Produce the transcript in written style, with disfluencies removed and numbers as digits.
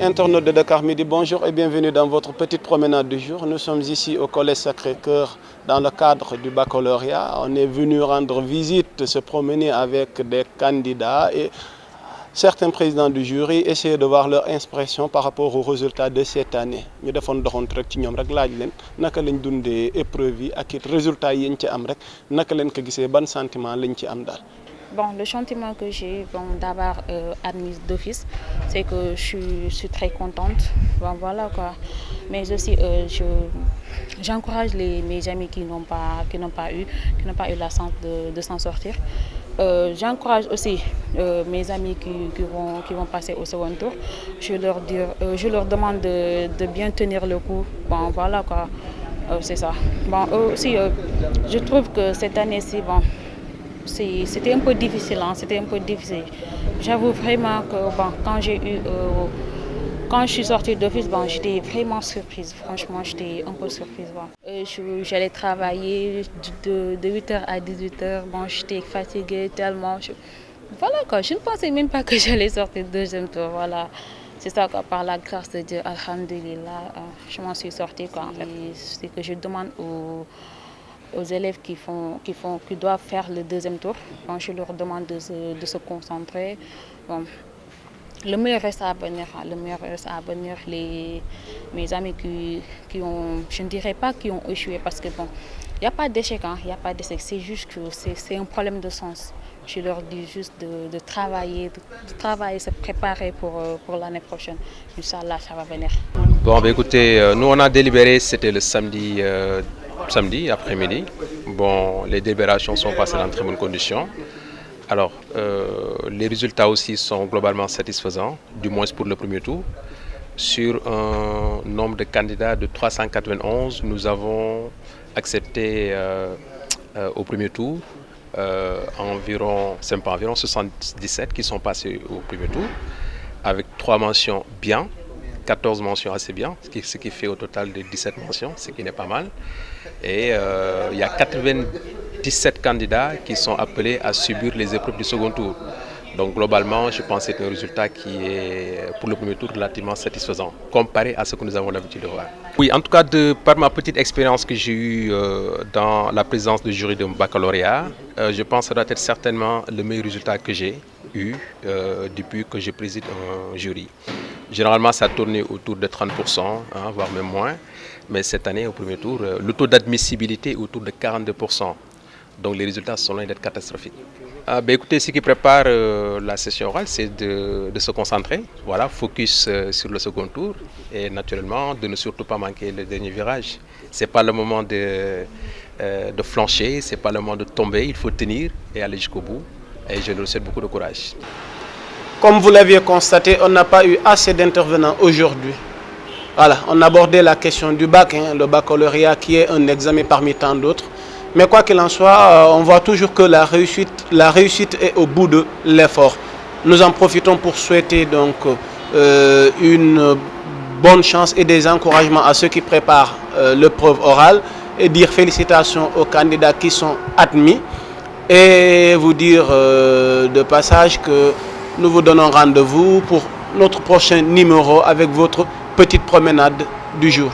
Internautes de Dakar Midi, bonjour et bienvenue dans votre petite promenade du jour. Nous sommes ici au Collège Sacré-Cœur dans le cadre du baccalauréat. On est venu rendre visite, se promener avec des candidats et certains présidents du jury, essayer de voir leur impression par rapport aux résultats de cette année. Nous avons doxantu rek ci ñom rek laaj leen naka lañ dundé épreuve yi ak résultats yi ñu ci am rek naka leen ko gisee ban sentiment lañ ci am dal. Bon, le sentiment que j'ai eu d'avoir admis d'office, c'est que je suis très contente. Bon, voilà quoi. Mais aussi, j'encourage mes amis qui n'ont pas eu la chance de s'en sortir. J'encourage aussi mes amis qui vont passer au second tour. Je leur demande de bien tenir le coup. Bon, voilà quoi. C'est ça. Bon, aussi, je trouve que cette année-ci, bon, c'était un peu difficile, hein, c'était un peu difficile. J'avoue vraiment que bon, quand je suis sortie d'office, bon, j'étais vraiment surprise. Franchement, j'étais un peu surprise. Bon. J'allais travailler de 8h à 18h. Bon, j'étais fatiguée tellement. Voilà quoi, je ne pensais même pas que j'allais sortir deuxième tour. Voilà. C'est ça quoi, par la grâce de Dieu, alhamdulillah, je m'en suis sortie quoi. C'est que je demande aux élèves qui doivent faire le deuxième tour. Bon, je leur demande de se concentrer. Bon, le meilleur reste à venir. Le meilleur reste à venir. Mes amis qui ont, je ne dirais pas qui ont échoué parce que bon, il n'y a pas d'échec, hein, il n'y a pas d'échec. C'est juste que c'est un problème de sens. Je leur dis juste de travailler, se préparer pour l'année prochaine. Inch'Allah, ça va venir. Bon, bah, écoutez, nous on a délibéré, c'était le samedi après-midi. Bon, les délibérations sont passées dans de très bonnes conditions. Alors, les résultats aussi sont globalement satisfaisants, du moins pour le premier tour. Sur un nombre de candidats de 391, nous avons accepté au premier tour environ 77 qui sont passés au premier tour, avec 3 mentions bien, 14 mentions assez bien, ce qui fait au total de 17 mentions, ce qui n'est pas mal. Et il y a 97 candidats qui sont appelés à subir les épreuves du second tour. Donc globalement, je pense que c'est un résultat qui est pour le premier tour relativement satisfaisant, comparé à ce que nous avons l'habitude de voir. Oui, en tout cas, par ma petite expérience que j'ai eue dans la présidence du jury de baccalauréat, je pense que ça doit être certainement le meilleur résultat que j'ai eu depuis que je préside un jury. Généralement, ça tournait autour de 30%, hein, voire même moins. Mais cette année, au premier tour, le taux d'admissibilité est autour de 42%. Donc les résultats sont loin d'être catastrophiques. Écoutez, ce qui prépare la session orale, c'est de se concentrer, voilà, focus sur le second tour et naturellement de ne surtout pas manquer le dernier virage. Ce n'est pas le moment de flancher, ce n'est pas le moment de tomber, il faut tenir et aller jusqu'au bout. Et je leur souhaite beaucoup de courage. Comme vous l'aviez constaté, on n'a pas eu assez d'intervenants aujourd'hui. Voilà, on a abordé la question du bac, hein, le baccalauréat qui est un examen parmi tant d'autres. Mais quoi qu'il en soit, on voit toujours que la réussite est au bout de l'effort. Nous en profitons pour souhaiter donc une bonne chance et des encouragements à ceux qui préparent l'épreuve orale et dire félicitations aux candidats qui sont admis et vous dire de passage que nous vous donnons rendez-vous pour notre prochain numéro avec votre petite promenade du jour.